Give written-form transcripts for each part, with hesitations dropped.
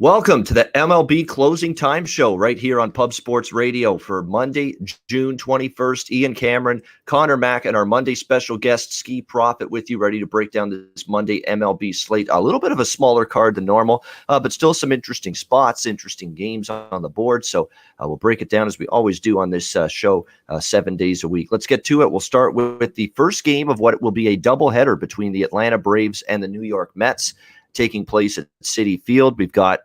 Welcome to the MLB Closing Time Show right here on Pub Sports Radio for Monday, June 21st. Ian Cameron, Conor Mac, and our Monday special guest, Skee Profit, with you, ready to break down this Monday MLB slate. A little bit of a smaller card than normal, but still some interesting spots, interesting games on the board. So we'll break it down as we always do on this show 7 days a week. Let's get to it. We'll start with the first game of what will be a doubleheader between the Atlanta Braves and the New York Mets, taking place at Citi Field. We've got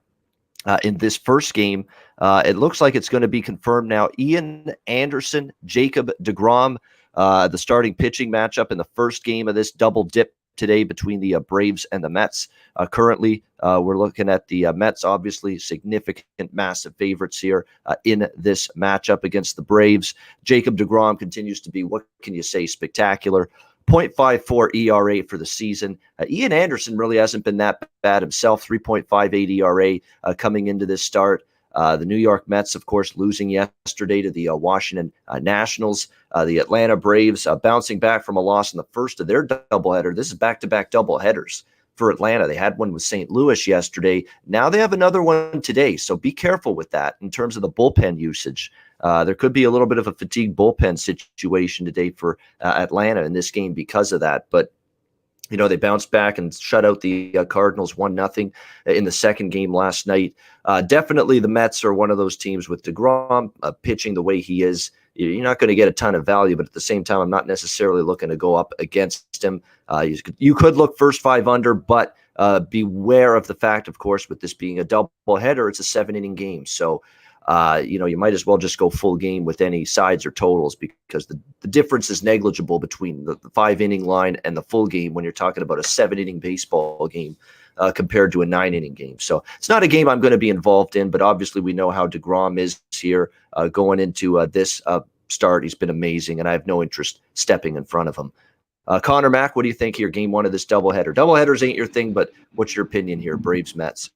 in this first game, it looks like it's going to be confirmed now. Ian Anderson, Jacob deGrom, the starting pitching matchup in the first game of this double dip today between the Braves and the Mets. Currently, we're looking at the Mets, obviously significant, massive favorites here in this matchup against the Braves. Jacob deGrom continues to be, what can you say, spectacular. 0.54 ERA for the season. Ian Anderson really hasn't been that bad himself. 3.58 ERA coming into this start. The New York Mets, of course, losing yesterday to the Washington Nationals. The Atlanta Braves bouncing back from a loss in the first of their doubleheader. This is back-to-back doubleheaders for Atlanta. They had one with St. Louis yesterday. Now they have another one today, so be careful with that in terms of the bullpen usage. There could be a little bit of a fatigue bullpen situation today for Atlanta in this game because of that. But, you know, they bounced back and shut out the Cardinals 1-0 in the second game last night. Definitely the Mets are one of those teams with deGrom pitching the way he is. You're not going to get a ton of value, but at the same time, I'm not necessarily looking to go up against him. You could look first 5 under, but beware of the fact, of course, with this being a doubleheader, it's a 7-inning game. So, you might as well just go full game with any sides or totals because the difference is negligible between the 5-inning line and the full game when you're talking about a 7-inning baseball game compared to a 9-inning game. So it's not a game I'm going to be involved in, but obviously we know how deGrom is here going into this start. He's been amazing, and I have no interest stepping in front of him. Conor Mac, what do you think here, game one of this doubleheader? Doubleheaders ain't your thing, but what's your opinion here, Braves-Mets?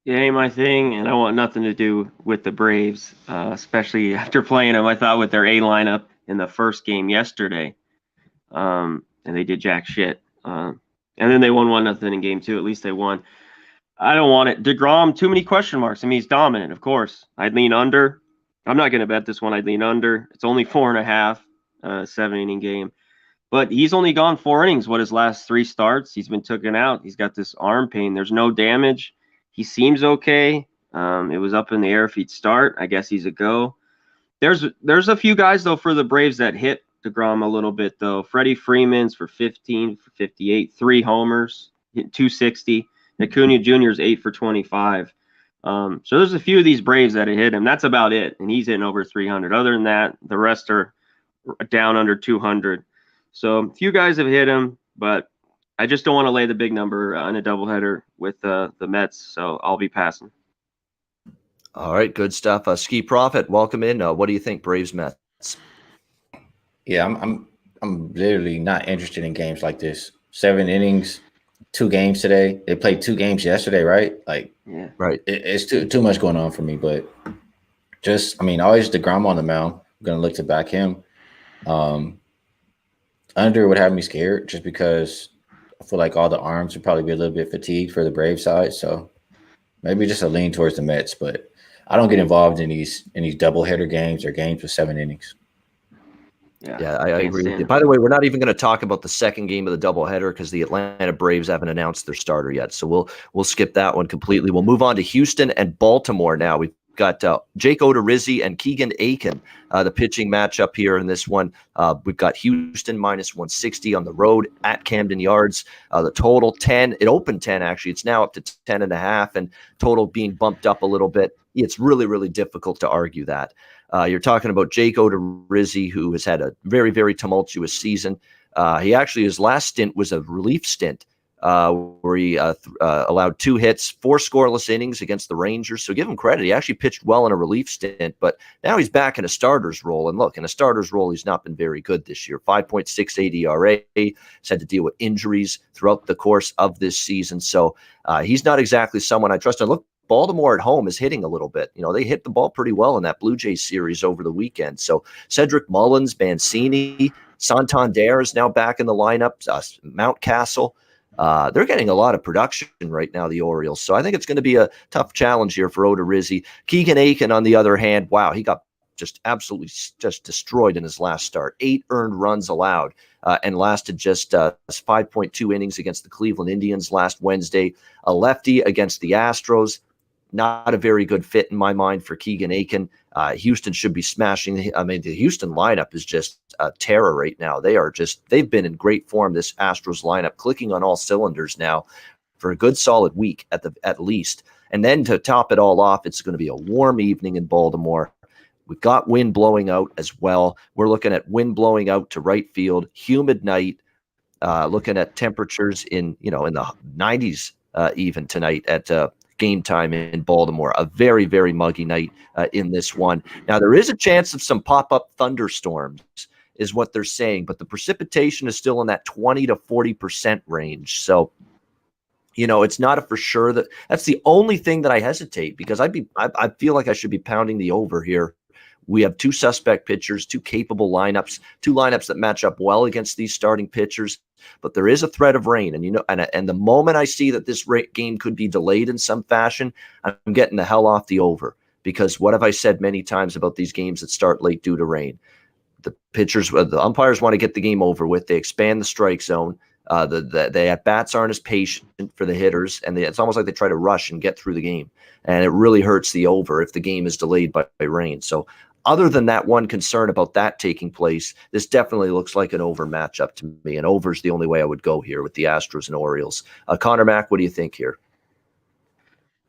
It ain't my thing, and I want nothing to do with the Braves, especially after playing them, I thought, with their A lineup in the first game yesterday. And they did jack shit. And then they won 1-0 in game two. At least they won. I don't want it. deGrom, too many question marks. I mean, he's dominant, of course. I'd lean under. I'm not going to bet this one. I'd lean under. It's only 4.5, 7-inning game. But he's only gone 4 innings, his last 3 starts. He's been taken out. He's got this arm pain. There's no damage. He seems okay. It was up in the air if he'd start. I guess he's a go. There's a few guys, though, for the Braves that hit deGrom a little bit, though. Freddie Freeman's for 15 for 58, 3 homers, hit 260. Acuna Jr.'s 8 for 25. So there's a few of these Braves that have hit him. That's about it, and he's hitting over 300. Other than that, the rest are down under 200. So a few guys have hit him, but I just don't want to lay the big number on a doubleheader with the Mets, so I'll be passing. All right, good stuff. Skee Profit, welcome in. What do you think, Braves Mets? Yeah, I'm literally not interested in games like this. 7 innings, 2 games today. They played 2 games yesterday, right? Yeah, right. It's too much going on for me. But always deGrom on the mound. I'm gonna look to back him. Under would have me scared just because I feel like all the arms would probably be a little bit fatigued for the Brave side. So maybe just a lean towards the Mets, but I don't get involved in these doubleheader games or games with 7 innings. Yeah, I agree with you. By the way, we're not even going to talk about the second game of the doubleheader because the Atlanta Braves haven't announced their starter yet. So we'll skip that one completely. We'll move on to Houston and Baltimore now. We've got Jake Odorizzi and Keegan Aiken, the pitching matchup here in this one. We've got Houston minus 160 on the road at Camden Yards. The total 10. It opened 10, actually. It's now up to 10.5, and total being bumped up a little bit. It's really, really difficult to argue that. You're talking about Jake Odorizzi, who has had a very, very tumultuous season. His last stint was a relief stint where he allowed 2 hits, 4 scoreless innings against the Rangers. So give him credit. He actually pitched well in a relief stint, but now he's back in a starter's role. And look, in a starter's role, he's not been very good this year. 5.68 ERA. He's had to deal with injuries throughout the course of this season. So he's not exactly someone I trust. And look, Baltimore at home is hitting a little bit. They hit the ball pretty well in that Blue Jays series over the weekend. So Cedric Mullins, Mancini, Santander is now back in the lineup, Mountcastle. They're getting a lot of production right now, the Orioles. So I think it's going to be a tough challenge here for Odorizzi. Keegan Aiken, on the other hand, wow, he got just absolutely just destroyed in his last start. 8 earned runs allowed and lasted just 5.2 innings against the Cleveland Indians last Wednesday. A lefty against the Astros. Not a very good fit in my mind for Keegan Aiken. Houston should be smashing. I mean, the Houston lineup is just a terror right now. They've been in great form, this Astros lineup, clicking on all cylinders now for a good solid week at least. And then to top it all off, it's going to be a warm evening in Baltimore. We've got wind blowing out as well. We're looking at wind blowing out to right field, humid night, looking at temperatures in the 90s even tonight at game time in Baltimore. A very, very muggy night in this one. Now, there is a chance of some pop-up thunderstorms is what they're saying, but the precipitation is still in that 20 to 40% range. So, it's not a for sure. That's the only thing that I hesitate, because I feel like I should be pounding the over here. We have 2 suspect pitchers, 2 capable lineups, 2 lineups that match up well against these starting pitchers. But there is a threat of rain, and the moment I see that this game could be delayed in some fashion, I'm getting the hell off the over, because what have I said many times about these games that start late due to rain? The umpires want to get the game over with. They expand the strike zone. The at-bats aren't as patient for the hitters, and it's almost like they try to rush and get through the game. And it really hurts the over if the game is delayed by rain. So other than that one concern about that taking place, this definitely looks like an over matchup to me. And over is the only way I would go here with the Astros and Orioles. Conor Mac, what do you think here?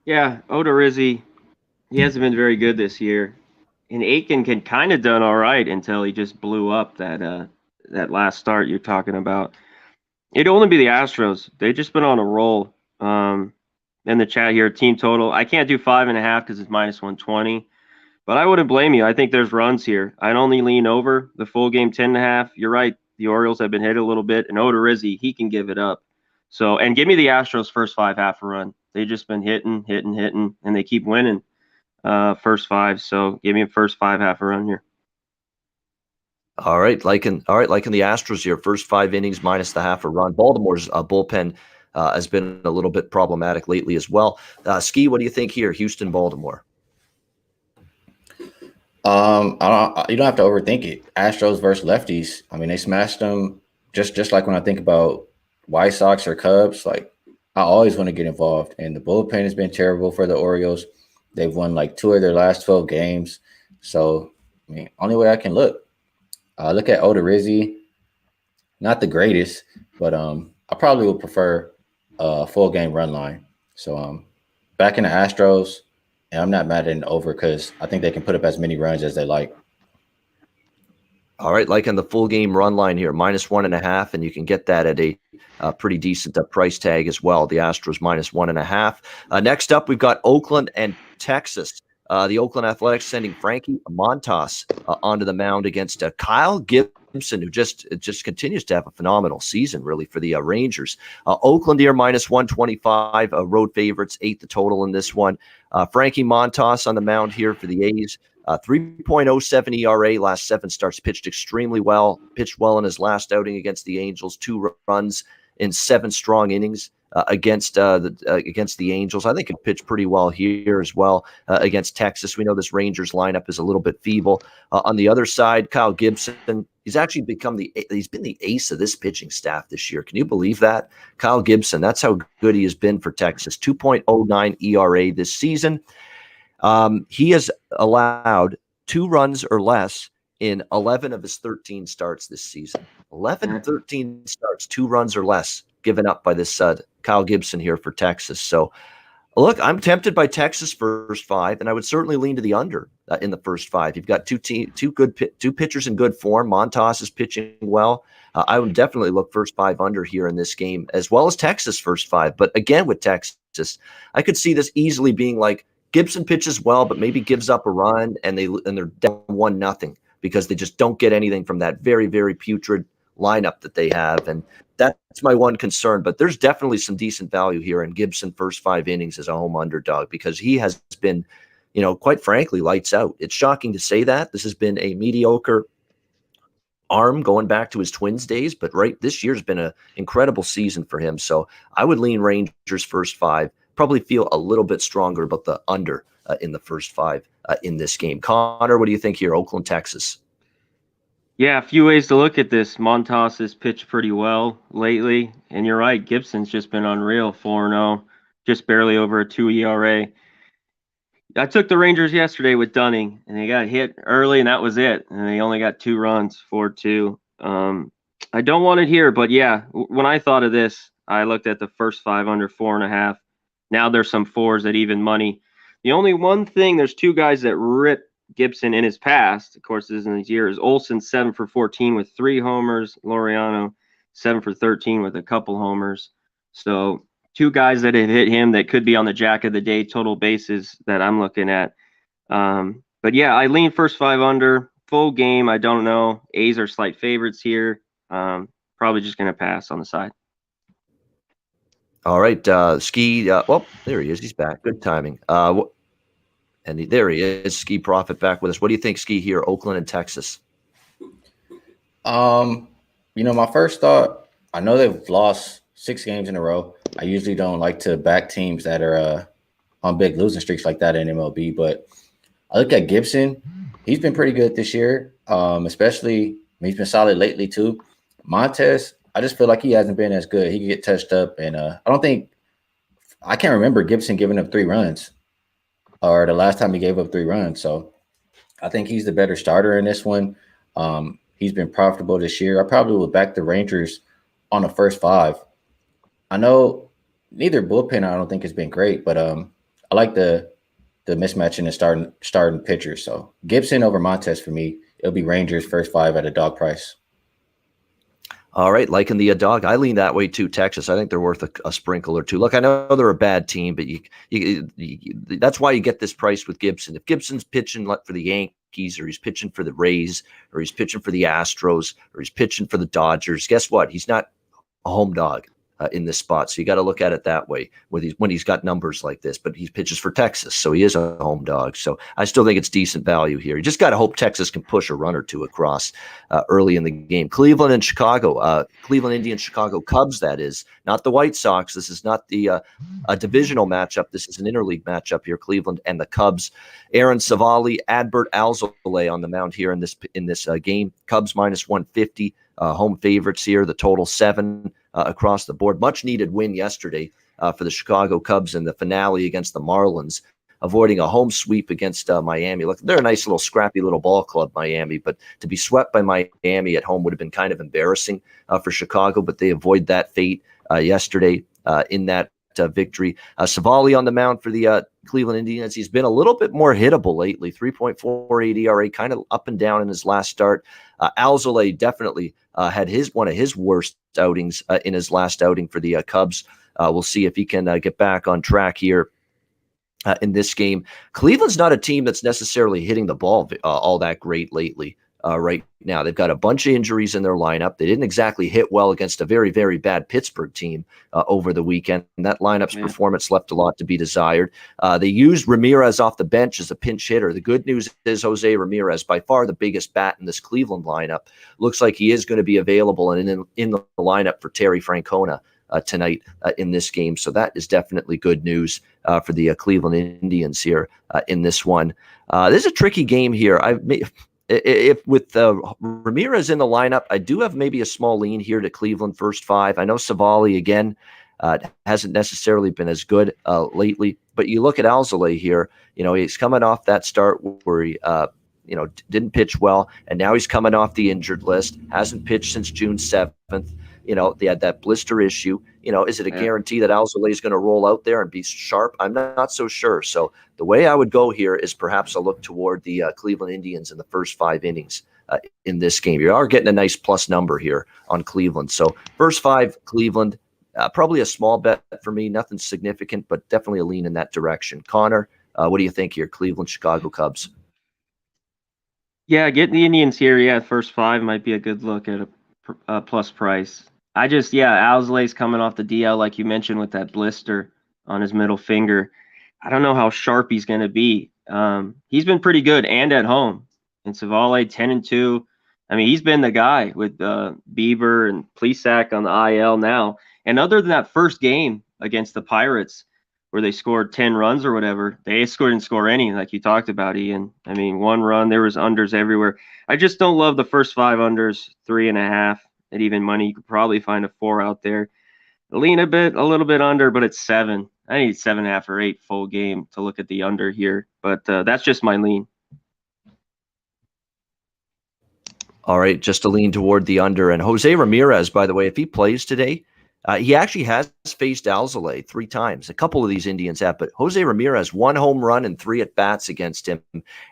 Yeah, Odorizzi, he hasn't been very good this year. And Aiken can kind of done all right until he just blew up that last start you're talking about. It'd only be the Astros. They've just been on a roll. In the chat here, team total, I can't do 5.5 because it's -120. But I wouldn't blame you. I think there's runs here. I'd only lean over the full game 10.5. You're right. The Orioles have been hit a little bit, and Odorizzi, he can give it up. So, and give me the Astros first 5 half a run. They've just been hitting, and they keep winning first 5. So give me a first 5 half a run here. All right, liking the Astros here, first 5 innings minus the half a run. Baltimore's bullpen has been a little bit problematic lately as well. Skee, what do you think here? Houston, Baltimore. You don't have to overthink it. Astros versus lefties. I mean, they smashed them just like when I think about White Sox or Cubs. Like, I always want to get involved, and the bullpen has been terrible for the Orioles. They've won like 2 of their last 12 games. So, I mean, only way I can look at Odorizzi. Not the greatest, but I probably would prefer a full game run line. So, back in the Astros. And I'm not mad at an over because I think they can put up as many runs as they like. All right, like on the full game run line here, -1.5, and you can get that at a pretty decent price tag as well. The Astros -1.5. Next up, we've got Oakland and Texas. The Oakland Athletics sending Frankie Montas onto the mound against Kyle Gibson, who just continues to have a phenomenal season, really, for the Rangers. Oakland here -125, road favorites, 8 the total in this one. Frankie Montas on the mound here for the A's. 3.07 ERA, last 7 starts, pitched extremely well, pitched well in his last outing against the Angels, 2 runs in 7 strong innings against the Angels. I think he pitched pretty well here as well against Texas. We know this Rangers lineup is a little bit feeble. On the other side, Kyle Gibson, he's actually he's been the ace of this pitching staff this year. Can you believe that? Kyle Gibson, that's how good he has been for Texas. 2.09 ERA this season. He has allowed 2 runs or less in 11 of his 13 starts this season. 13 starts, 2 runs or less given up by this Kyle Gibson here for Texas. So, look, I'm tempted by Texas first 5, and I would certainly lean to the under in the first 5. You've got two pitchers in good form. Montas is pitching well. I would definitely look first 5 under here in this game, as well as Texas first 5. But again, with Texas, I could see this easily being like Gibson pitches well, but maybe gives up a run, and they're down 1-0 because they just don't get anything from that very, very putrid lineup that they have. And that's my one concern. But there's definitely some decent value here in Gibson first 5 innings as a home underdog, because he has been, quite frankly, lights out. It's shocking to say that. This has been a mediocre arm going back to his Twins days, but this year's been an incredible season for him. So I would lean Rangers first 5. Probably feel a little bit stronger about the under in the first 5 in this game. Connor, what do you think here? Oakland, Texas. Yeah, a few ways to look at this. Montas has pitched pretty well lately, and you're right. Gibson's just been unreal, 4-0, just barely over a 2 ERA. I took the Rangers yesterday with Dunning, and they got hit early, and that was it. And they only got 2 runs, 4-2. I don't want it here, but yeah, when I thought of this, I looked at the first 5 under 4.5. Now there's some 4s at even money. The only one thing, there's 2 guys that rip Gibson in his past, of course, this in his years. Olsen 7 for 14 with 3 homers. Laureano 7 for 13 with a couple homers. So 2 guys that have hit him that could be on the jack of the day total bases that I'm looking at. But yeah, I lean first 5 under. Full game, I don't know. A's are slight favorites here. Probably just going to pass on the side. All right, Skee. Well, there he is. He's back. Good timing. There he is, Skee Profit back with us. What do you think, Skee, here, Oakland and Texas? My first thought, I know they've lost 6 games in a row. I usually don't like to back teams that are on big losing streaks like that in MLB, but I look at Gibson. He's been pretty good this year, especially he's been solid lately too. Montes, I just feel like he hasn't been as good. He can get touched up, and I can't remember Gibson giving up 3 runs. Or the last time he gave up 3 runs. So I think he's the better starter in this one. He's been profitable this year. I probably would back the Rangers on the first 5. I know neither bullpen I don't think has been great, but I like the mismatch in the starting pitcher. So Gibson over Montes for me. It'll be Rangers first 5 at a dog price. All right, liking the dog. I lean that way too, Texas. I think they're worth a sprinkle or 2. Look, I know they're a bad team, but you that's why you get this price with Gibson. If Gibson's pitching for the Yankees, or he's pitching for the Rays, or he's pitching for the Astros, or he's pitching for the Dodgers, guess what? He's not a home dog in this spot. So you got to look at it that way when he's got numbers like this. But he pitches for Texas, so he is a home dog. So I still think it's decent value here. You just got to hope Texas can push a run or 2 across early in the game. Cleveland and Chicago, Cleveland Indians, Chicago Cubs. That is not the White Sox. This is not the a divisional matchup. This is an interleague matchup here. Cleveland and the Cubs. Aaron Savali, Adbert Alzolay on the mound here in this game. Cubs minus 150. Home favorites here. The total 7 across the board. Much needed win yesterday for the Chicago Cubs in the finale against the Marlins, avoiding a home sweep against Miami. Look, they're a nice little scrappy little ball club, Miami, but to be swept by Miami at home would have been kind of embarrassing for Chicago, but they avoid that fate yesterday in that victory. Savali on the mound for the Cleveland Indians. He's been a little bit more hittable lately, 3.48 ERA, kind of up and down in his last start. Alzolay definitely had one of his worst outings in his last outing for the Cubs. We'll see if he can get back on track here in this game. Cleveland's not a team that's necessarily hitting the ball all that great lately. Right now, they've got a bunch of injuries in their lineup. They didn't exactly hit well against a very, very bad Pittsburgh team over the weekend. And that lineup's performance left a lot to be desired. They used Ramirez off the bench as a pinch hitter. The good news is Jose Ramirez, by far the biggest bat in this Cleveland lineup, looks like he is going to be available and in the lineup for Terry Francona tonight in this game. So that is definitely good news for the Cleveland Indians here in this one. This is a tricky game here. If with Ramirez in the lineup, I do have maybe a small lean here to Cleveland first 5. I know Savali, again, hasn't necessarily been as good lately, but you look at Alzolay here, he's coming off that start where he, didn't pitch well, and now he's coming off the injured list, hasn't pitched since June 7th. They had that blister issue. Is it a guarantee that Alzolay is going to roll out there and be sharp? I'm not so sure. So the way I would go here is perhaps a look toward the Cleveland Indians in the first 5 innings in this game. You are getting a nice plus number here on Cleveland. So first 5, Cleveland, probably a small bet for me. Nothing significant, but definitely a lean in that direction. Connor, what do you think here? Cleveland, Chicago Cubs. Yeah, getting the Indians here. Yeah, first 5 might be a good look at a plus price. Alzolay's coming off the DL, like you mentioned, with that blister on his middle finger. I don't know how sharp he's going to be. He's been pretty good and at home. And Savali, 10-2. I mean, he's been the guy with Bieber and Plesac on the IL now. And other than that first game against the Pirates, where they scored 10 runs or whatever, they didn't score any, like you talked about, Ian. I mean, 1 run, there was unders everywhere. I just don't love the first 5 unders, 3.5. At even money, you could probably find a 4 out there. Lean a little bit under, but it's 7. I need 7.5 or 8 full game to look at the under here. But that's just my lean. All right, just to lean toward the under. And Jose Ramirez, by the way, if he plays today, he actually has faced Alzolay 3 times. A couple of these Indians have, but Jose Ramirez, 1 home run and 3 at-bats against him.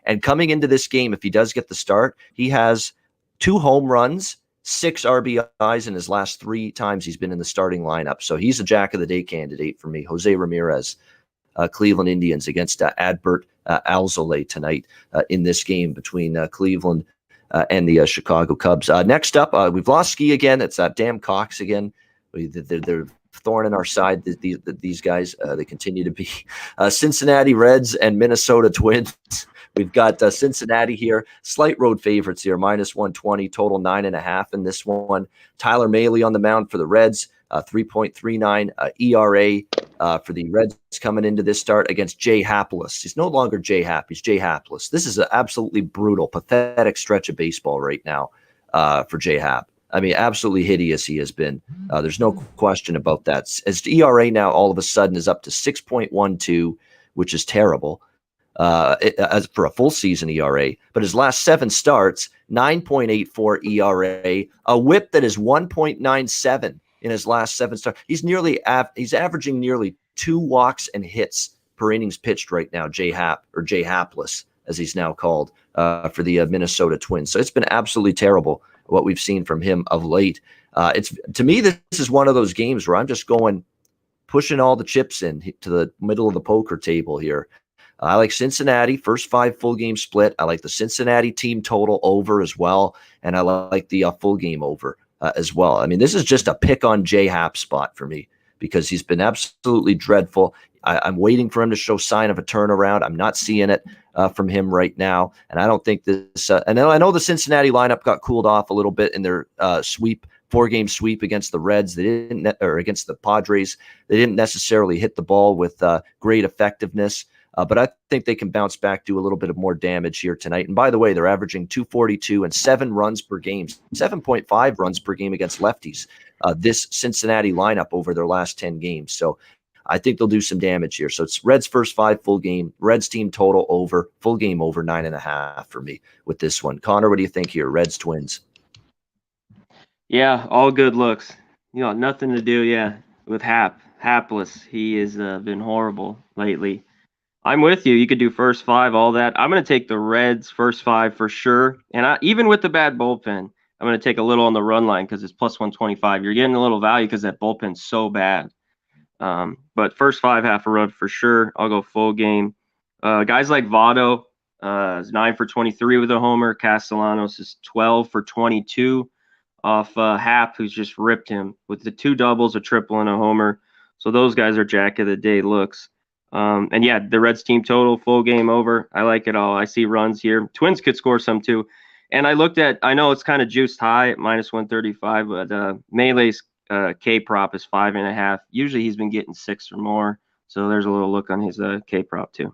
And coming into this game, if he does get the start, he has 2 home runs, 6 RBIs in his last 3 times he's been in the starting lineup. So he's a jack-of-the-day candidate for me. Jose Ramirez, Cleveland Indians against Adbert Alzolay tonight in this game between Cleveland and the Chicago Cubs. Next up, we've lost Skee again. It's damn Cox again. They're thorn in our side. These guys, they continue to be Cincinnati Reds and Minnesota Twins. We've got Cincinnati here, slight road favorites here, -120, total 9.5 in this one. Tyler Mahle on the mound for the Reds, 3.39 ERA for the Reds coming into this start against Jay Hapless. He's no longer Jay Happ, he's Jay Hapless. This is an absolutely brutal, pathetic stretch of baseball right now for Jay Happ. I mean, absolutely hideous he has been. There's no question about that. As ERA now all of a sudden is up to 6.12, which is terrible as for a full season ERA. But his last 7 starts, 9.84 ERA, a WHIP that is 1.97 in his last 7 starts. He's averaging nearly 2 walks and hits per innings pitched right now, Jay Happ, or Jay Hapless, as he's now called, for the Minnesota Twins. So it's been absolutely terrible what we've seen from him of late. It's to me, this is one of those games where I'm just pushing all the chips in to the middle of the poker table here. I like Cincinnati, first 5 full game split. I like the Cincinnati team total over as well. And I like the full game over as well. I mean, this is just a pick on Jay Happ spot for me because he's been absolutely dreadful. I'm waiting for him to show sign of a turnaround. I'm not seeing it from him right now. And I don't think this, and I know the Cincinnati lineup got cooled off a little bit in their 4-game sweep against the Reds. They didn't, or against the Padres. They didn't necessarily hit the ball with great effectiveness. But I think they can bounce back, do a little bit of more damage here tonight. And by the way, they're averaging 242 and 7 runs per game, 7.5 runs per game against lefties. This Cincinnati lineup over their last 10 games. So I think they'll do some damage here. So it's Reds first 5 full game, Reds team total over, full game over 9.5 for me with this one. Connor, what do you think here? Reds Twins. Yeah, all good looks. Nothing to do. Yeah, with Hapless. He has been horrible lately. I'm with you. You could do first 5, all that. I'm going to take the Reds first 5 for sure. And even with the bad bullpen, I'm going to take a little on the run line because it's +125. You're getting a little value because that bullpen's so bad. But first 5, half a run for sure. I'll go full game. Guys like Votto is 9 for 23 with a homer. Castellanos is 12 for 22 off Happ, who's just ripped him with the 2 doubles, a triple, and a homer. So those guys are jack of the day looks. And yeah, the Reds team total, full game over. I like it all. I see runs here. Twins could score some too. And I know it's kind of juiced high at -135, but Mahle's K prop is 5.5. Usually he's been getting 6 or more. So there's a little look on his K prop too.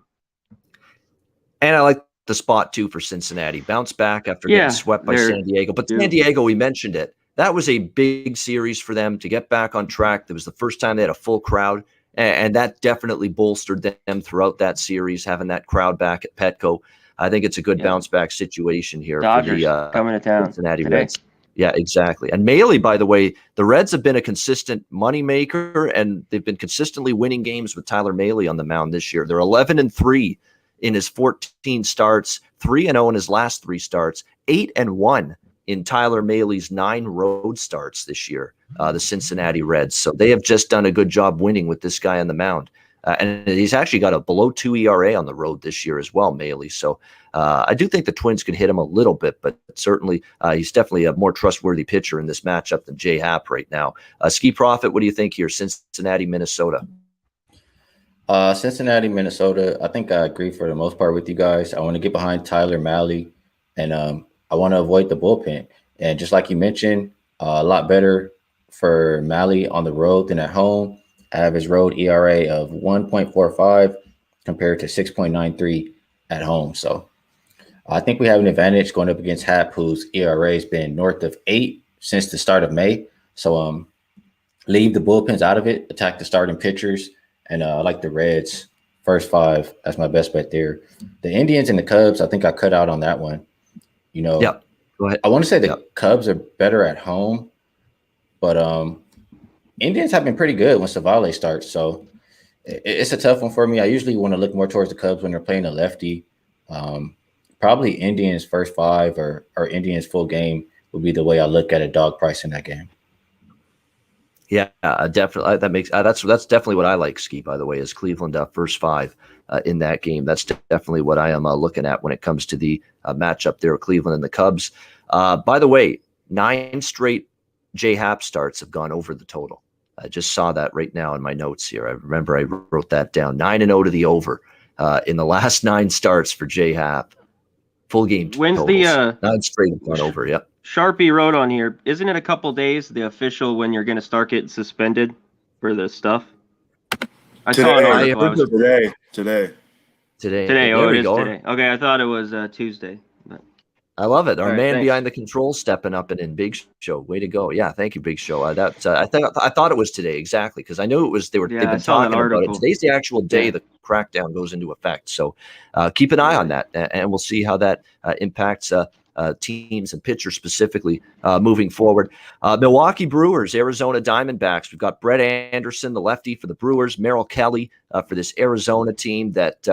And I like the spot too for Cincinnati. Bounce back after getting swept by San Diego. But San Diego, we mentioned it. That was a big series for them to get back on track. That was the first time they had a full crowd. And that definitely bolstered them throughout that series, having that crowd back at Petco. I think it's a good bounce back situation here Dodgers for the coming to town Cincinnati today. Reds. Yeah, exactly. And Mahle, by the way, the Reds have been a consistent moneymaker, and they've been consistently winning games with Tyler Mahle on the mound this year. They're 11-3 in his 14 starts, 3-0 in his last 3 starts, 8-1 in Tyler Mahle's 9 road starts this year, the Cincinnati Reds. So they have just done a good job winning with this guy on the mound. And he's actually got a below 2 ERA on the road this year as well, Mahle. So I do think the Twins can hit him a little bit, but certainly he's definitely a more trustworthy pitcher in this matchup than Jay Happ right now. Skee Profit, what do you think here? Cincinnati, Minnesota. Cincinnati, Minnesota. I think I agree for the most part with you guys. I want to get behind Tyler Mahle. And I want to avoid the bullpen. And just like you mentioned, a lot better for Mally on the road than at home. I have his road ERA of 1.45 compared to 6.93 at home. So I think we have an advantage going up against Hap, whose ERA has been north of 8 since the start of May. So leave the bullpens out of it, attack the starting pitchers, and I like the Reds first 5. That's my best bet there. The Indians and the Cubs, I think I cut out on that one. Yep. Go ahead. I want to say the Cubs are better at home, but Indians have been pretty good when Savale starts. So it's a tough one for me. I usually want to look more towards the Cubs when they're playing a lefty. Probably Indians first 5 or Indians full game would be the way I look at a dog price in that game. Yeah, definitely. That makes that's definitely what I like. Skee, by the way, is Cleveland first 5 in that game. That's definitely what I am looking at when it comes to the matchup there, Cleveland and the Cubs. By the way, 9 straight J Happ starts have gone over the total. I just saw that right now in my notes here. I remember I wrote that down. 9-0 to the over in the last 9 starts for J Happ. Full game When's totals. 9 straight have gone over. Yep. Sharpie wrote on here, isn't it a couple days, the official, when you're going to start getting suspended for the stuff? I saw an article. Today. Oh, it is today. Okay, I thought it was Tuesday. But. I love it. Our man thanks. behind the controls stepping up and in. Big Show. Way to go. Yeah, thank you, Big Show. I thought it was today, exactly, because I knew it was. They've been talking about it. Today's the actual day the crackdown goes into effect. So keep an eye on that, and we'll see how that impacts teams and pitchers specifically moving forward. Milwaukee Brewers, Arizona Diamondbacks. We've got Brett Anderson, the lefty for the Brewers, Merrill Kelly for this Arizona team that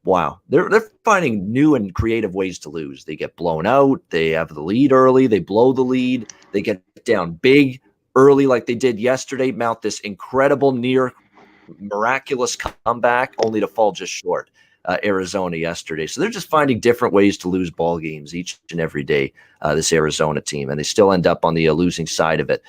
wow, they're finding new and creative ways to lose. They get blown out. They have the lead early. They blow the lead. They get down big early like they did yesterday, mount this incredible near miraculous comeback only to fall just short. Arizona yesterday. So they're just finding different ways to lose ball games each and every day, this Arizona team, and they still end up on the losing side of it.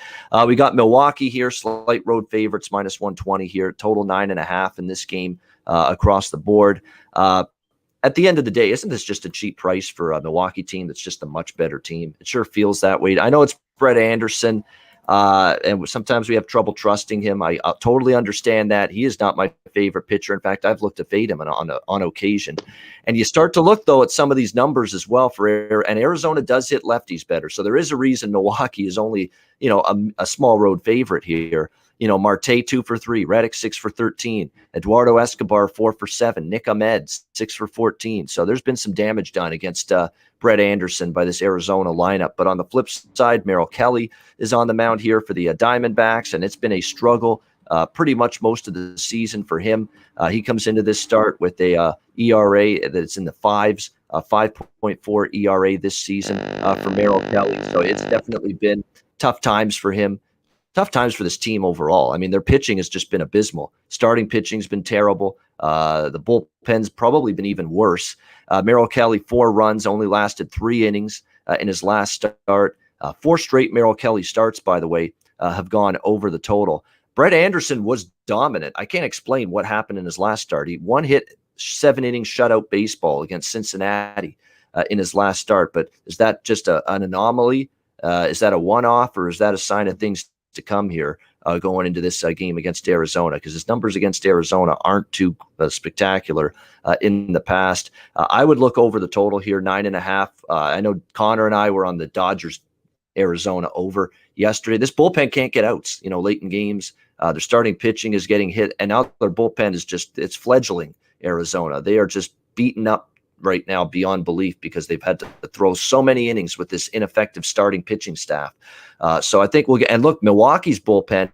We got Milwaukee here, slight road favorites, -120 here, total 9.5 in this game across the board. At the end of the day, isn't this just a cheap price for a Milwaukee team that's just a much better team? It sure feels that way. I know it's Brett Anderson, and sometimes we have trouble trusting him. I totally understand that. He is not my favorite pitcher. In fact, I've looked to fade him on occasion. And you start to look, though, at some of these numbers as well and Arizona does hit lefties better. So there is a reason Milwaukee is only, a small road favorite here. Marte 2 for 3, Reddick 6 for 13, Eduardo Escobar 4 for 7, Nick Ahmed 6 for 14. So there's been some damage done against Brett Anderson by this Arizona lineup. But on the flip side, Merrill Kelly is on the mound here for the Diamondbacks, and it's been a struggle pretty much most of the season for him. He comes into this start with a ERA that's in the 5s, 5.4 ERA this season for Merrill Kelly. So it's definitely been tough times for him. Tough times for this team overall. I mean, their pitching has just been abysmal. Starting pitching's been terrible. The bullpen's probably been even worse. Merrill Kelly, 4 runs, only lasted 3 innings in his last start. 4 straight Merrill Kelly starts, by the way, have gone over the total. Brett Anderson was dominant. I can't explain what happened in his last start. He 1-hit, 7-inning shutout baseball against Cincinnati in his last start. But is that just an anomaly? Is that a one-off, or is that a sign of things to come here going into this game against Arizona? Because his numbers against Arizona aren't too spectacular in the past. I would look over the total here, 9.5. I know Connor and I were on the Dodgers Arizona over yesterday. This bullpen can't get outs, late in games. Their starting pitching is getting hit, and now their bullpen is it's fledgling Arizona. They are just beaten up right now beyond belief because they've had to throw so many innings with this ineffective starting pitching staff. So I think we'll get, and look, Milwaukee's bullpen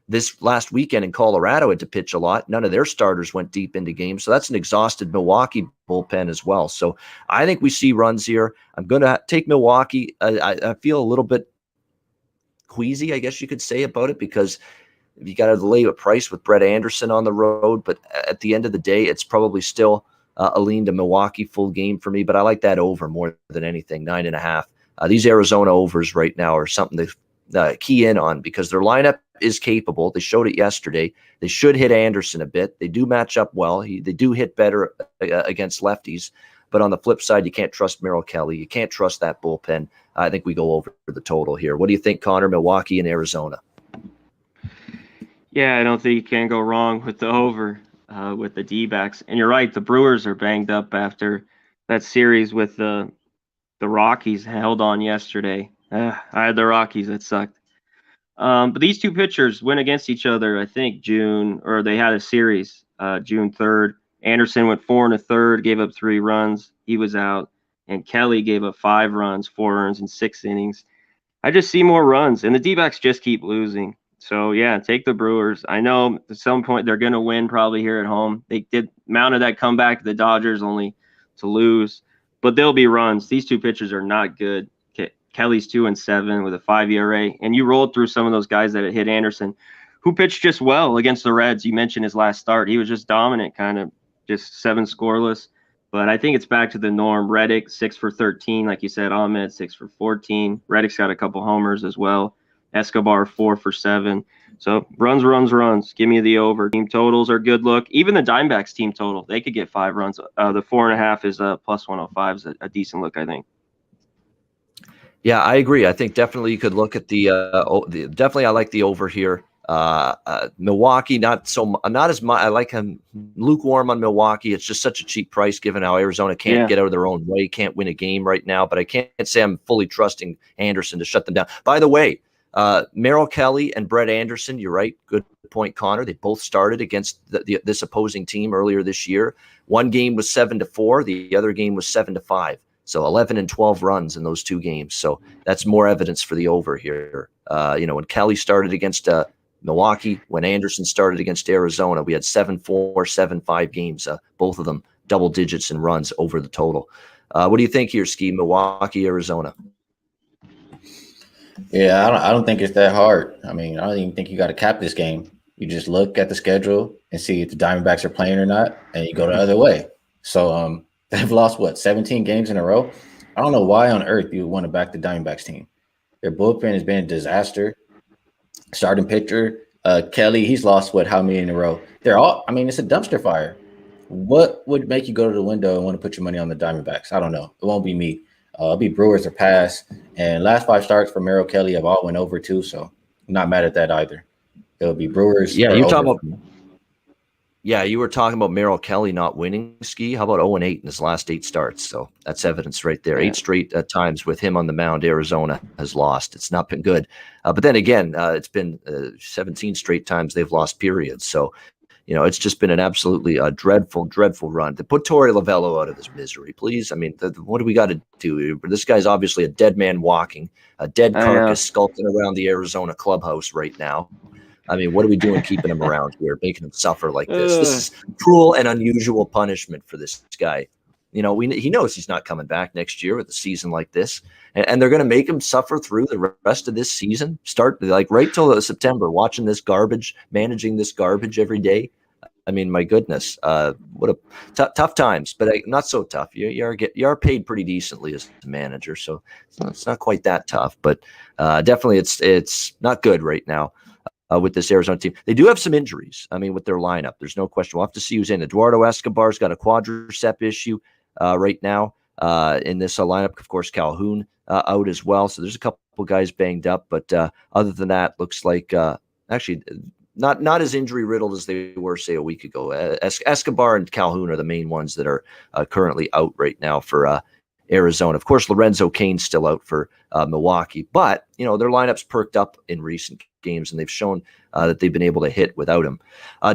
this last weekend in Colorado had to pitch a lot. None of their starters went deep into games. So that's an exhausted Milwaukee bullpen as well. So I think we see runs here. I'm going to take Milwaukee. I feel a little bit queasy, I guess you could say, about it, because you got to lay a price with Brett Anderson on the road. But at the end of the day, it's probably still a lean to Milwaukee full game for me, but I like that over more than anything, 9.5. These Arizona overs right now are something to key in on because their lineup is capable. They showed it yesterday. They should hit Anderson a bit. They do match up well. They do hit better against lefties, But on the flip side, you can't trust Merrill Kelly. You can't trust that bullpen. I think we go over the total here. What do you think, Connor? Milwaukee and Arizona? Yeah, I don't think you can go wrong with the over with the D-backs. And you're right, the Brewers are banged up after that series with the Rockies held on yesterday. I had the Rockies. That sucked. But these two pitchers went against each other, I think, they had a series June 3rd. Anderson went 4 1/3, gave up 3 runs. He was out. And Kelly gave up 5 runs, 4 earns, in 6 innings. I just see more runs, and the D-backs just keep losing. So, yeah, take the Brewers. I know at some point they're going to win probably here at home. They mounted that comeback to the Dodgers only to lose. But there'll be runs. These two pitchers are not good. Kelly's 2-7 with a 5 ERA, and you rolled through some of those guys that hit Anderson, who pitched just well against the Reds. You mentioned his last start; he was just dominant, kind of just 7 scoreless. But I think it's back to the norm. Reddick 6 for 13, like you said. Ahmed 6 for 14. Reddick's got a couple homers as well. Escobar 4 for 7. So runs. Give me the over. Team totals are good look. Even the Diamondbacks team total, they could get 5 runs. The 4.5 is plus 105 is a decent look, I think. Yeah, I agree. I think definitely you could look at definitely I like the over here. Milwaukee, not as much. I like him lukewarm on Milwaukee. It's just such a cheap price given how Arizona can't get out of their own way, can't win a game right now. But I can't say I'm fully trusting Anderson to shut them down. By the way, Merrill Kelly and Brett Anderson, you're right. Good point, Connor. They both started against this opposing team earlier this year. One game was 7-4. The other game was 7-5. So 11 and 12 runs in those 2 games. So that's more evidence for the over here. When Kelly started against Milwaukee, when Anderson started against Arizona, we had 7-4, 7-5 games, both of them double digits in runs over the total. What do you think here, Skee? Milwaukee, Arizona? Yeah, I don't think it's that hard. I mean, I don't even think you got to cap this game. You just look at the schedule and see if the Diamondbacks are playing or not, and you go the other way. So they've lost, 17 games in a row? I don't know why on earth you would want to back the Diamondbacks team. Their bullpen has been a disaster. Starting pitcher, Kelly, he's lost, how many in a row? It's a dumpster fire. What would make you go to the window and want to put your money on the Diamondbacks? I don't know. It won't be me. It'll be Brewers or pass. And last 5 starts for Merrill Kelly have all went over too, so I'm not mad at that either. It'll be Brewers. Yeah, you're talking about. Yeah, you were talking about Merrill Kelly not winning, Skee. How about 0-8 in his last 8 starts? So that's evidence right there. 8 straight times with him on the mound, Arizona has lost. It's not been good. But then again, it's been 17 straight times they've lost, period. So, it's just been an absolutely dreadful, dreadful run. To put Torey Lovello out of his misery, please. I mean, what do we got to do? This guy's obviously a dead man walking, a dead carcass skulking around the Arizona clubhouse right now. I mean, what are we doing keeping him around here, making him suffer like this? This is cruel and unusual punishment for this guy. He knows he's not coming back next year with a season like this, and they're going to make him suffer through the rest of this season. Start right till September, watching this garbage, managing this garbage every day. I mean, my goodness, what a tough times, but not so tough. You are paid pretty decently as a manager, so it's not quite that tough, but definitely it's not good right now. With this Arizona team. They do have some injuries. I mean, with their lineup, there's no question. We'll have to see who's in. Eduardo Escobar's got a quadricep issue right now in this lineup. Of course, Calhoun out as well. So there's a couple guys banged up. But other than that, looks like actually not as injury riddled as they were, say, a week ago. Escobar and Calhoun are the main ones that are currently out right now for Arizona. Of course, Lorenzo Cain's still out for Milwaukee. But, their lineup's perked up in recent games, and they've shown that they've been able to hit without him.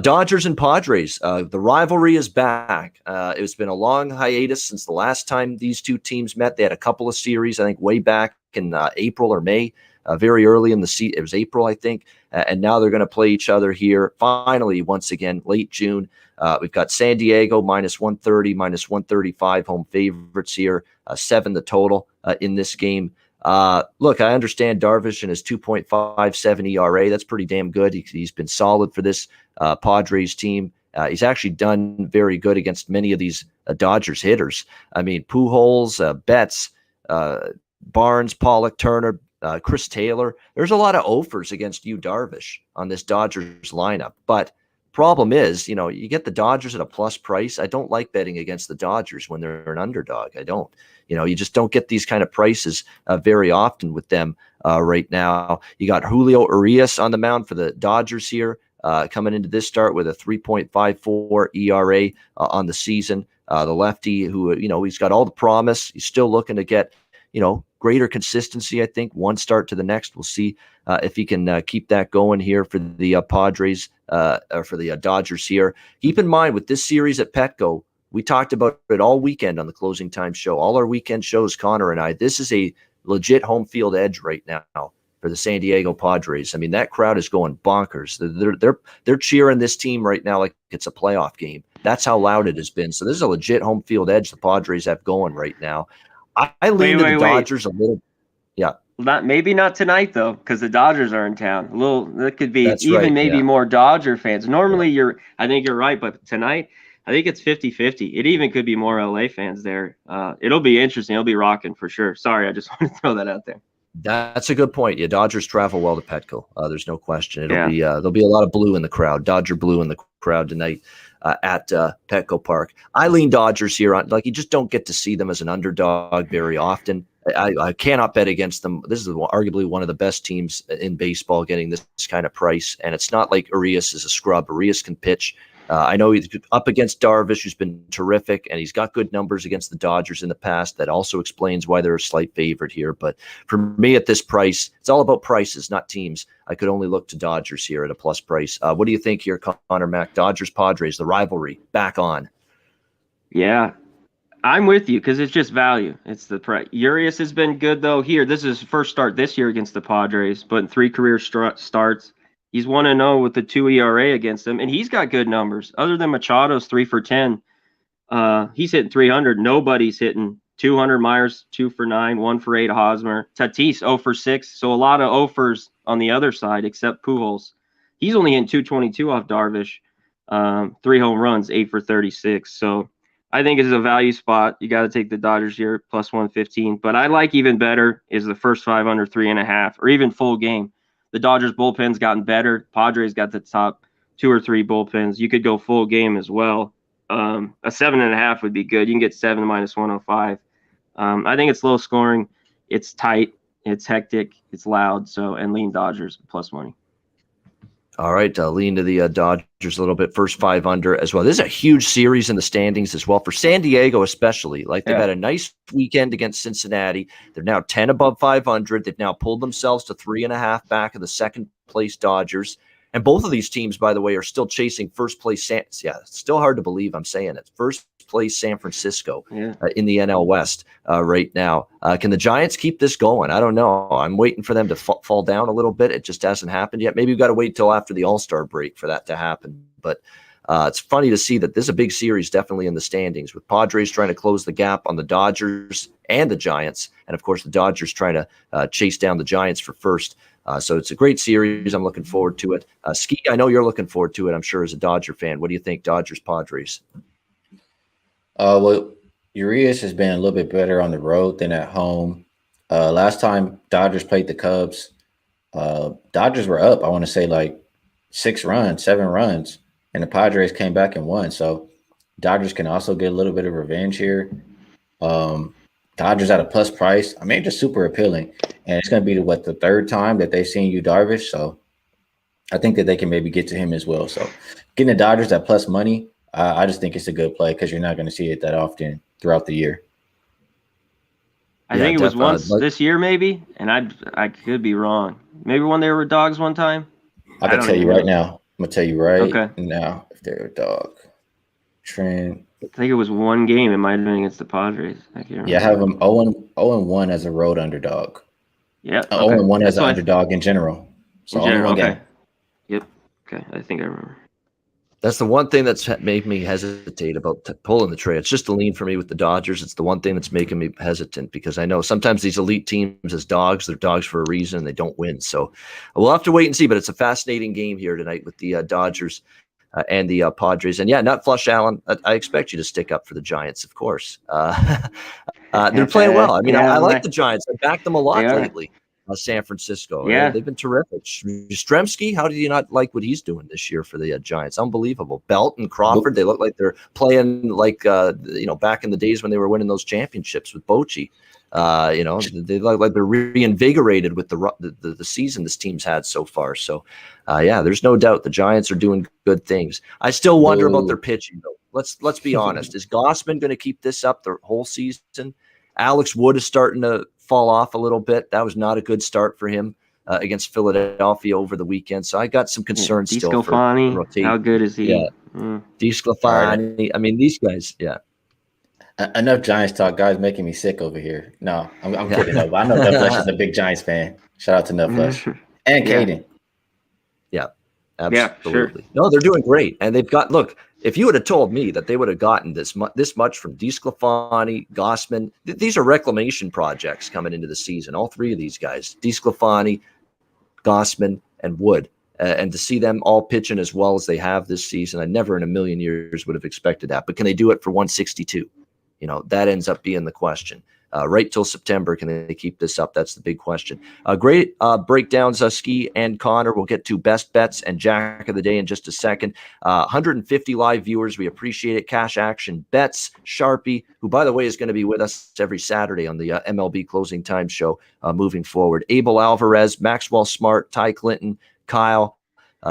Dodgers and Padres, the rivalry is back. It's been a long hiatus since the last time these two teams met. They had a couple of series, I think, way back in April or May, very early in the season. It was April, I think, and now they're going to play each other here finally once again, late June. We've got San Diego minus 130, minus 135 home favorites here, 7 the total in this game. Look, I understand Darvish and his 2.57 ERA. That's pretty damn good. He's been solid for this Padres team. He's actually done very good against many of these Dodgers hitters. I mean, Pujols, Betts, Barnes, Pollock, Turner, Chris Taylor. There's a lot of offers against Darvish on this Dodgers lineup, but Problem is, you get the Dodgers at a plus price. I don't like betting against the Dodgers when they're an underdog. I don't. You just don't get these kind of prices very often with them right now. You got Julio Urias on the mound for the Dodgers here, coming into this start with a 3.54 ERA on the season. The lefty who, he's got all the promise. He's still looking to get, greater consistency, I think, one start to the next. We'll see if he can keep that going here for the Padres or for the Dodgers here. Keep in mind with this series at Petco, we talked about it all weekend on the Closing Time show. All our weekend shows, Connor and I, this is a legit home field edge right now for the San Diego Padres. I mean, that crowd is going bonkers. They're cheering this team right now like it's a playoff game. That's how loud it has been. So this is a legit home field edge the Padres have going right now. I lean to the Dodgers a little. Yeah. Maybe not tonight though, because the Dodgers are in town. That could be That's right, maybe more Dodger fans. Normally I think you're right, but tonight I think it's 50-50. It even could be more LA fans there. It'll be interesting. It'll be rocking for sure. Sorry, I just want to throw that out there. That's a good point. Yeah, Dodgers travel well to Petco. There's no question. There'll be a lot of blue in the crowd. Dodger blue in the crowd tonight at Petco Park. I lean Dodgers here on, you just don't get to see them as an underdog very often. I cannot bet against them. This is arguably one of the best teams in baseball getting this kind of price. And it's not like Urias is a scrub. Urias can pitch. I know he's up against Darvish, who's been terrific, and he's got good numbers against the Dodgers in the past. That also explains why they're a slight favorite here. But for me at this price, it's all about prices, not teams. I could only look to Dodgers here at a plus price. What do you think here, Conor Mac? Dodgers, Padres, the rivalry back on. Yeah, I'm with you because it's just value. It's the price. Urias has been good, though. This is his first start this year against the Padres, but in 3 career starts. He's 1-0 with the 2 ERA against him, and he's got good numbers. Other than Machado's 3 for 10, he's hitting 300. Nobody's hitting 200. Myers 2 for 9, 1 for 8. Hosmer, Tatis 0 for 6. So a lot of offers on the other side, except Pujols. He's only hitting 222 off Darvish. 3 home runs, 8 for 36. So I think it's a value spot. You got to take the Dodgers here plus 115. But I like even better is the first 5 under 3.5 or even full game. The Dodgers bullpen's gotten better. Padres got the top 2 or 3 bullpens. You could go full game as well. A 7.5 would be good. You can get 7 minus 105. I think it's low scoring. It's tight. It's hectic. It's loud. And lean Dodgers plus money. All right, lean to the Dodgers a little bit. First 5 under as well. This is a huge series in the standings as well for San Diego, especially. They've had a nice weekend against Cincinnati. They're now 10 above 500. They've now pulled themselves to 3.5 back of the second place Dodgers. And both of these teams, by the way, are still chasing first place. It's still hard to believe I'm saying it. First place San Francisco in the NL West right now. Can the Giants keep this going? I don't know. I'm waiting for them to fall down a little bit. It just hasn't happened yet. Maybe we've got to wait till after the All-Star break for that to happen. But it's funny to see that this is a big series definitely in the standings with Padres trying to close the gap on the Dodgers and the Giants. And, of course, the Dodgers trying to chase down the Giants for first. So it's a great series. I'm looking forward to it. Skee, I know you're looking forward to it, I'm sure, as a Dodger fan. What do you think, Dodgers, Padres? Well, Urias has been a little bit better on the road than at home. Last time Dodgers played the Cubs, Dodgers were up, I want to say 7 runs, and the Padres came back and won. So Dodgers can also get a little bit of revenge here. Dodgers at a plus price. I mean, just super appealing. And it's going to be the 3rd time that they've seen Yu Darvish. So I think that they can maybe get to him as well. So getting the Dodgers at plus money, I just think it's a good play because you're not going to see it that often throughout the year. I think it was once this year maybe, and I could be wrong. Maybe when they were dogs one time. I can tell you right now. I'm going to tell you right now if they're a dog. Trend. I think it was one game. It might have been against the Padres. I can't remember. Yeah, I have them 0-1 as a road underdog. Yeah. 0-1 as an underdog in general. So in general, only one game. Yep. Okay. I think I remember. That's the one thing that's made me hesitate about pulling the trade. It's just a lean for me with the Dodgers. It's the one thing that's making me hesitant because I know sometimes these elite teams as dogs, they're dogs for a reason and they don't win. So we'll have to wait and see, but it's a fascinating game here tonight with the Dodgers and the Padres. And not Flush Allen. I expect you to stick up for the Giants, of course. They're playing well. I mean, I like the Giants. I backed them a lot lately. San Francisco. Yeah. They've been terrific. Yastrzemski, how do you not like what he's doing this year for the Giants? Unbelievable. Belt and Crawford, they look like they're playing like back in the days when they were winning those championships with Bochy. They look like they're reinvigorated with the season this team's had so far. So, there's no doubt the Giants are doing good things. I still wonder about their pitching, though. Let's be honest. Is Gossman going to keep this up the whole season? Alex Wood is starting to fall off a little bit. That was not a good start for him against Philadelphia over the weekend. So I got some concerns still for rotation. How good is he? Yeah. DeSclafani. I mean, these guys, Enough Giants talk, guys, making me sick over here. No, I'm kidding. Though. I know Nut Flesh is a big Giants fan. Shout out to Nut Flesh and Caden. Yeah, absolutely. Sure. No, they're doing great, and they've got. Look, if you would have told me that they would have gotten this much from DeSclafani, Gossman, these are reclamation projects coming into the season. All three of these guys, DeSclafani, Gossman, and Wood. And to see them all pitching as well as they have this season, I never in a million years would have expected that. But can they do it for 162? That ends up being the question. Right till September, can they keep this up? That's the big question. Great breakdowns, Skee and Connor. We'll get to best bets and Jack of the Day in just a second. 150 live viewers. We appreciate it. Cash Action Bets, Sharpie, who, by the way, is going to be with us every Saturday on the MLB Closing Time show moving forward. Abel Alvarez, Maxwell Smart, Ty Clinton, Kyle,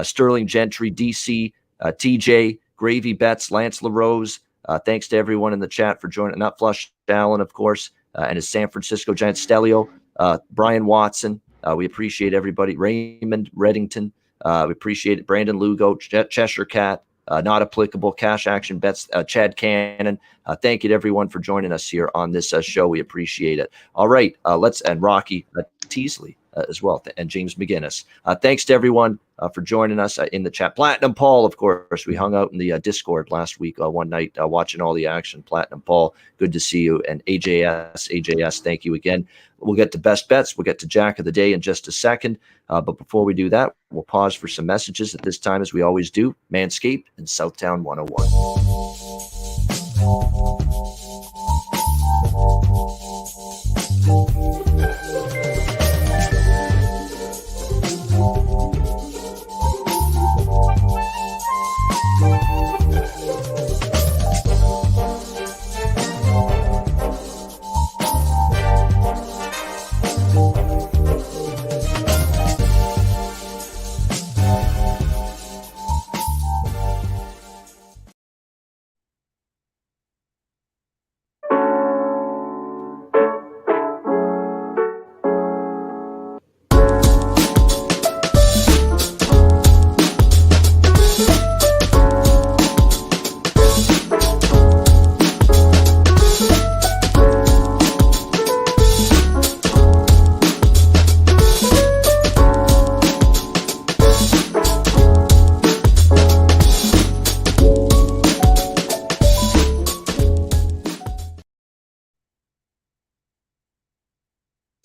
Sterling Gentry, DC, TJ, Gravy Bets, Lance LaRose. Thanks to everyone in the chat for joining. Not Flush Allen, of course, and his San Francisco Giants. Stelio, Brian Watson. We appreciate everybody. Raymond Reddington. We appreciate it. Brandon Lugo, Cheshire Cat. Not applicable. Cash Action Bets. Chad Cannon. Thank you to everyone for joining us here on this show. We appreciate it. All right, and Rocky Teasley as well, and James McGinnis. Thanks to everyone for joining us in the chat. Platinum Paul, of course, we hung out in the Discord last week one night watching all the action. Platinum Paul, good to see you. And AJS, thank you again. We'll get to best bets. We'll get to Jack of the Day in just a second. But before we do that, we'll pause for some messages at this time, as we always do. Manscaped and Southtown 101.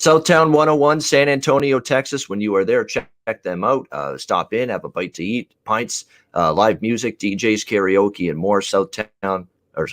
Southtown 101, San Antonio, Texas. When you are there, check them out. Stop in, have a bite to eat, pints, live music, DJs, karaoke, and more. Southtown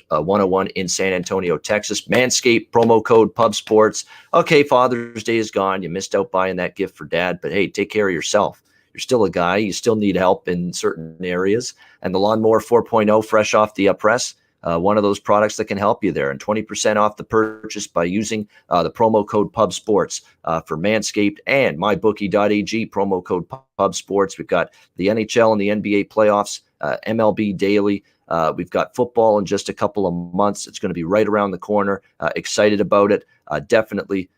101 in San Antonio, Texas. Manscaped, promo code PubSports. Okay, Father's Day is gone. You missed out buying that gift for Dad, but hey, take care of yourself. You're still a guy. You still need help in certain areas. And the Lawnmower 4.0, fresh off the press, one of those products that can help you there, and 20% off the purchase by using the promo code PubSports for Manscaped and MyBookie.ag, promo code PubSports. We've got the NHL and the NBA playoffs, MLB daily. We've got football in just a couple of months. It's going to be right around the corner. Excited about it. Definitely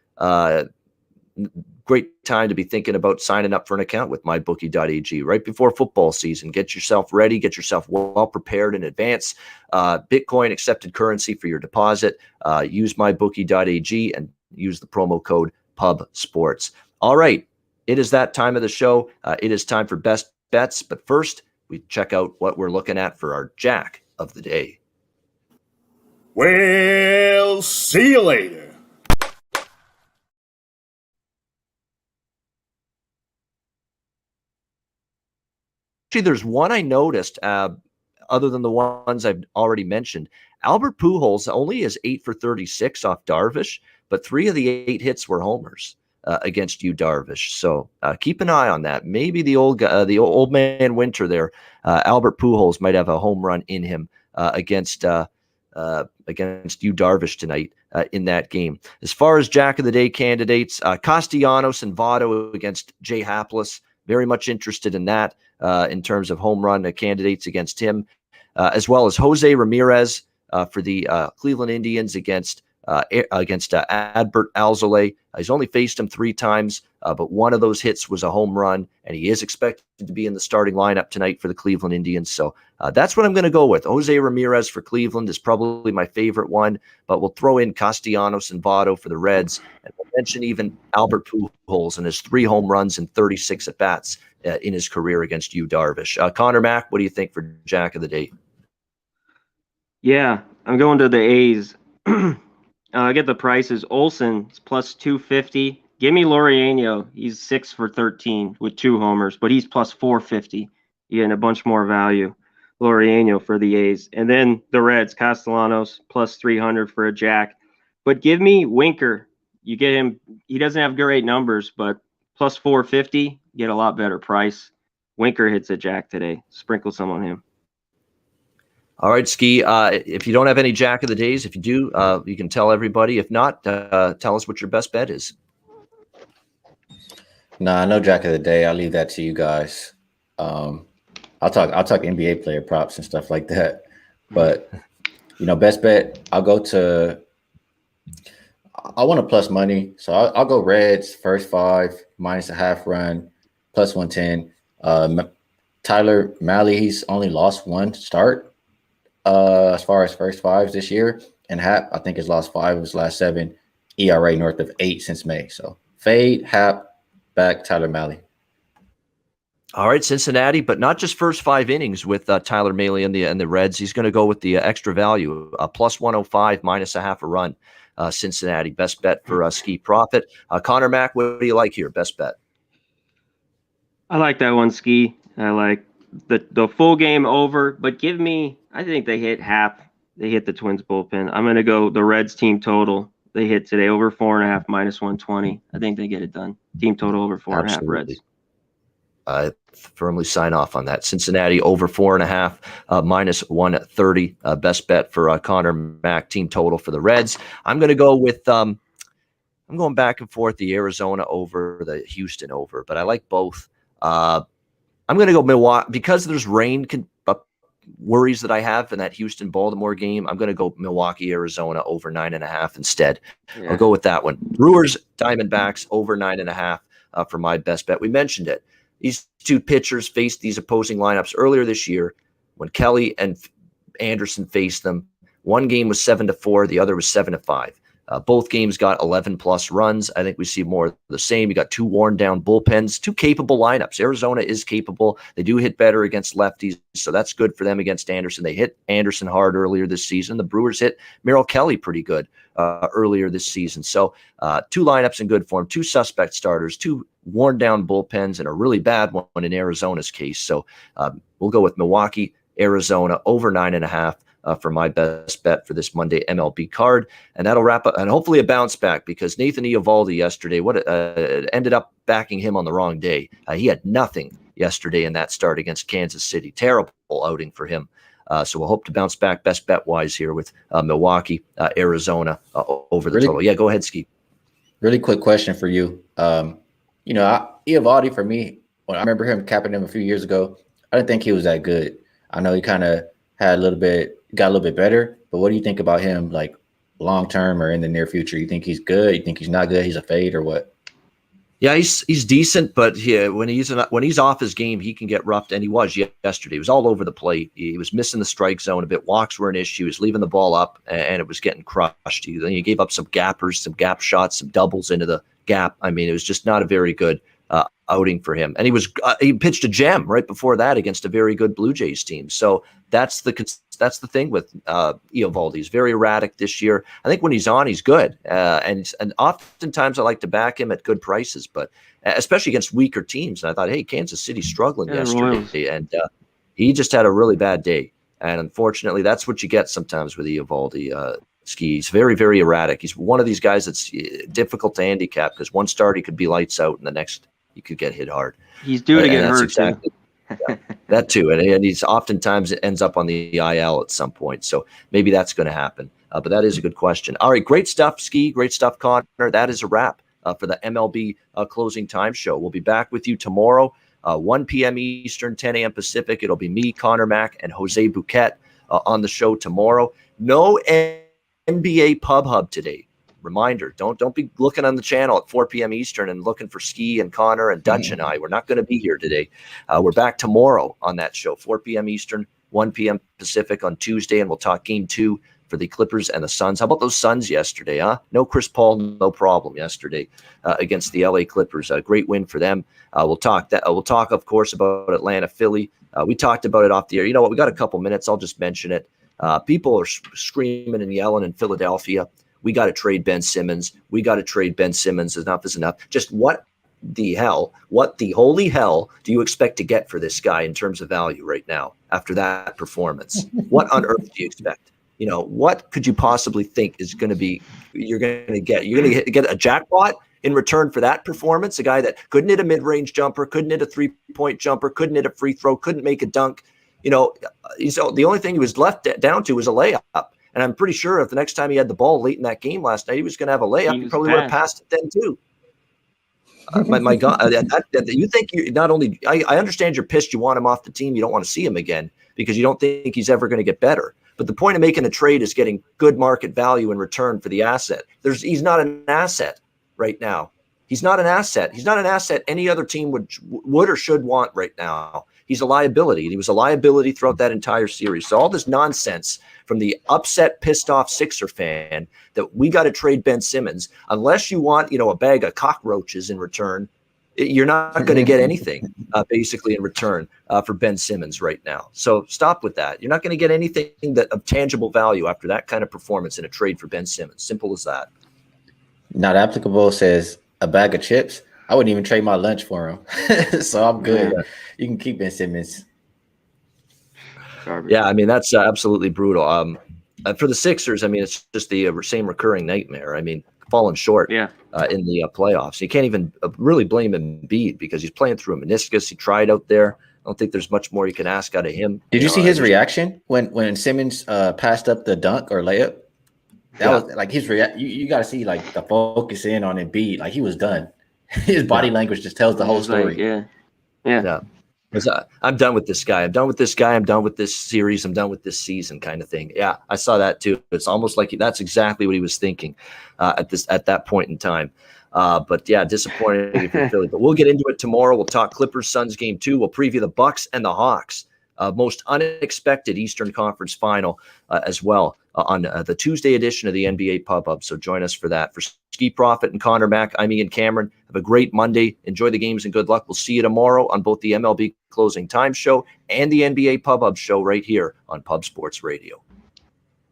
great time to be thinking about signing up for an account with MyBookie.ag right before football season. Get yourself ready. Get yourself well prepared in advance. Bitcoin accepted currency for your deposit. Use MyBookie.ag and use the promo code PubSports. All right. It is that time of the show. It is time for best bets. But first, we check out what we're looking at for our Jack of the Day. Well, see you later. Actually, there's one I noticed, other than the ones I've already mentioned. Albert Pujols only is 8 for 36 off Darvish, but 3 of the 8 hits were homers. against Yu Darvish. So keep an eye on that. Maybe the old man Winter there, Albert Pujols might have a home run in him against Yu Darvish tonight in that game. As far as Jack of the Day candidates, Castellanos and Votto against Jay Hapless. Very much interested in that in terms of home run candidates against him, as well as Jose Ramirez for the Cleveland Indians against Adbert Alzolay. He's only faced him 3 times, but one of those hits was a home run, and he is expected to be in the starting lineup tonight for the Cleveland Indians. So that's what I'm going to go with. Jose Ramirez for Cleveland is probably my favorite one, but we'll throw in Castellanos and Votto for the Reds, and we'll mention even Albert Pujols and his 3 home runs and 36 at-bats in his career against Yu Darvish. Conor Mac, what do you think for Jack of the Day? Yeah, I'm going to the A's. I get the prices. Olsen's plus 250. Give me Laureano. He's 6 for 13 with 2 homers, but he's plus 450. You're getting a bunch more value. Laureano for the A's. And then the Reds, Castellanos plus 300 for a jack. But give me Winker. You get him. He doesn't have great numbers, but plus 450, get a lot better price. Winker hits a jack today. Sprinkle some on him. All right, Skee, if you don't have any Jack of the Days, if you do, you can tell everybody. If not, tell us what your best bet is. Nah, no Jack of the Day. I'll leave that to you guys. I'll talk NBA player props and stuff like that. But, best bet, I want to plus money. So I'll go Reds, first 5, minus a half run, plus 110. Tyler Mahle, he's only lost 1 start. As far as first 5s this year, and Hap, I think, has lost 5 of his last 7. ERA north of 8 since May. So fade, Hap, back, Tyler Mahle. All right, Cincinnati, but not just first 5 innings with Tyler Mahle and the Reds. He's going to go with the extra value, plus 105, minus a half a run. Cincinnati, best bet for Skee Profit. Conor Mac, what do you like here? Best bet. I like that one, Skee. I like the full game over, but give me, I think they hit Hap. They hit the Twins bullpen. I'm going to go the Reds team total. They hit today over 4.5, minus 120. I think they get it done. Team total over 4.5 Reds. I firmly sign off on that. Cincinnati over 4.5, minus 130. Best bet for Conor Mac, team total for the Reds. I'm going to go with, I'm going back and forth, the Arizona over, the Houston over, but I like both. I'm going to go Milwaukee because there's rain worries that I have in that Houston-Baltimore game. I'm going to go Milwaukee, Arizona over 9.5 instead. Yeah. I'll go with that one. Brewers, Diamondbacks over 9.5 for my best bet. We mentioned it. These 2 pitchers faced these opposing lineups earlier this year when Kelly and Anderson faced them. One game was 7-4. The other was 7-5. Both games got 11-plus runs. I think we see more of the same. You got 2 worn-down bullpens, 2 capable lineups. Arizona is capable. They do hit better against lefties, so that's good for them against Anderson. They hit Anderson hard earlier this season. The Brewers hit Merrill Kelly pretty good earlier this season. So 2 lineups in good form, 2 suspect starters, 2 worn-down bullpens, and a really bad one in Arizona's case. So we'll go with Milwaukee, Arizona over 9.5. For my best bet for this Monday MLB card. And that'll wrap up, and hopefully a bounce back, because Nathan Eovaldi yesterday, ended up backing him on the wrong day. He had nothing yesterday in that start against Kansas City. Terrible outing for him. So we'll hope to bounce back best bet-wise here with Milwaukee, Arizona over the total. Yeah, go ahead, Skee. Really quick question for you. Eovaldi, for me, when I remember him capping him a few years ago, I didn't think he was that good. I know he kind of got a little bit better, but what do you think about him, like long term or in the near future? You think he's good? You think he's not good? He's a fade or what? Yeah, he's decent, but when he's off his game, he can get roughed, and he was yesterday. He was all over the plate. He was missing the strike zone a bit. Walks were an issue. He was leaving the ball up, and it was getting crushed. Then he gave up some gappers, some gap shots, some doubles into the gap. I mean, it was just not a very good outing for him. And he pitched a gem right before that against a very good Blue Jays team. So that's the thing with Eovaldi. He's very erratic this year. I think when he's on, he's good. And oftentimes I like to back him at good prices, but especially against weaker teams. And I thought, hey, Kansas City's struggling yesterday. And he just had a really bad day. And unfortunately, that's what you get sometimes with Eovaldi. Skee. He's very, very erratic. He's one of these guys that's difficult to handicap because one start he could be lights out and the next he could get hit hard. He's due to get hurt exactly, too. Yeah, that too. And he's oftentimes it ends up on the IL at some point. So maybe that's going to happen. But that is a good question. All right. Great stuff, Skee. Great stuff, Connor. That is a wrap for the MLB closing time show. We'll be back with you tomorrow, 1 p.m. Eastern, 10 a.m. Pacific. It'll be me, Conor Mac, and Jose Bouquet on the show tomorrow. No NBA Pub Hub today. Reminder, don't be looking on the channel at 4 p.m. Eastern and looking for Skee and Connor and Dutch and I. We're not going to be here today. We're back tomorrow on that show, 4 p.m. Eastern, 1 p.m. Pacific on Tuesday, and we'll talk Game 2 for the Clippers and the Suns. How about those Suns yesterday, huh? No Chris Paul, no problem yesterday against the LA Clippers. A great win for them. We'll talk, of course, about Atlanta, Philly. We talked about it off the air. You know what? We got a couple minutes. I'll just mention it. People are screaming and yelling in Philadelphia. We got to trade Ben Simmons. We got to trade Ben Simmons. Enough is enough. Just what the holy hell do you expect to get for this guy in terms of value right now after that performance? What on earth do you expect? You know, what could you possibly think is going to be you're going to get? You're going to get a jackpot in return for that performance? A guy that couldn't hit a mid-range jumper, couldn't hit a three-point jumper, couldn't hit a free throw, couldn't make a dunk. You know, so the only thing he was left down to was a layup. And I'm pretty sure if the next time he had the ball late in that game last night, he was going to have a layup. He probably would have passed it then too. My God, you think you not only I understand you're pissed, you want him off the team, you don't want to see him again because you don't think he's ever going to get better. But the point of making a trade is getting good market value in return for the asset. He's not an asset right now. He's not an asset. He's not an asset any other team would or should want right now. He's a liability, and he was a liability throughout that entire series. So all this nonsense from the upset, pissed off Sixer fan that we got to trade Ben Simmons, unless you want, a bag of cockroaches in return, you're not going to get anything basically in return for Ben Simmons right now. So stop with that. You're not going to get anything of tangible value after that kind of performance in a trade for Ben Simmons. Simple as that. Not applicable says a bag of chips. I wouldn't even trade my lunch for him. So I'm good. Yeah. You can keep Ben Simmons. Yeah, I mean, that's absolutely brutal. For the Sixers, I mean, it's just the same recurring nightmare. I mean, falling short in the playoffs. You can't even really blame Embiid because he's playing through a meniscus. He tried out there. I don't think there's much more you can ask out of him. Did you see his reaction when Simmons passed up the dunk or layup? That was like his reaction. You got to see like the focus in on Embiid. Like he was done. His body language just tells the whole story. Like, yeah. I'm done with this guy. I'm done with this guy. I'm done with this series. I'm done with this season kind of thing. Yeah, I saw that too. It's almost like that's exactly what he was thinking at that point in time. But yeah, disappointing for Philly. But we'll get into it tomorrow. We'll talk Clippers Suns game 2. We'll preview the Bucks and the Hawks. Most unexpected Eastern Conference final as well on the Tuesday edition of the NBA Pub Up. So join us for that. For Skee Profit and Conor Mac, I'm Ian Cameron. Have a great Monday. Enjoy the games and good luck. We'll see you tomorrow on both the MLB Closing Time Show and the NBA Pub Up Show right here on Pub Sports Radio.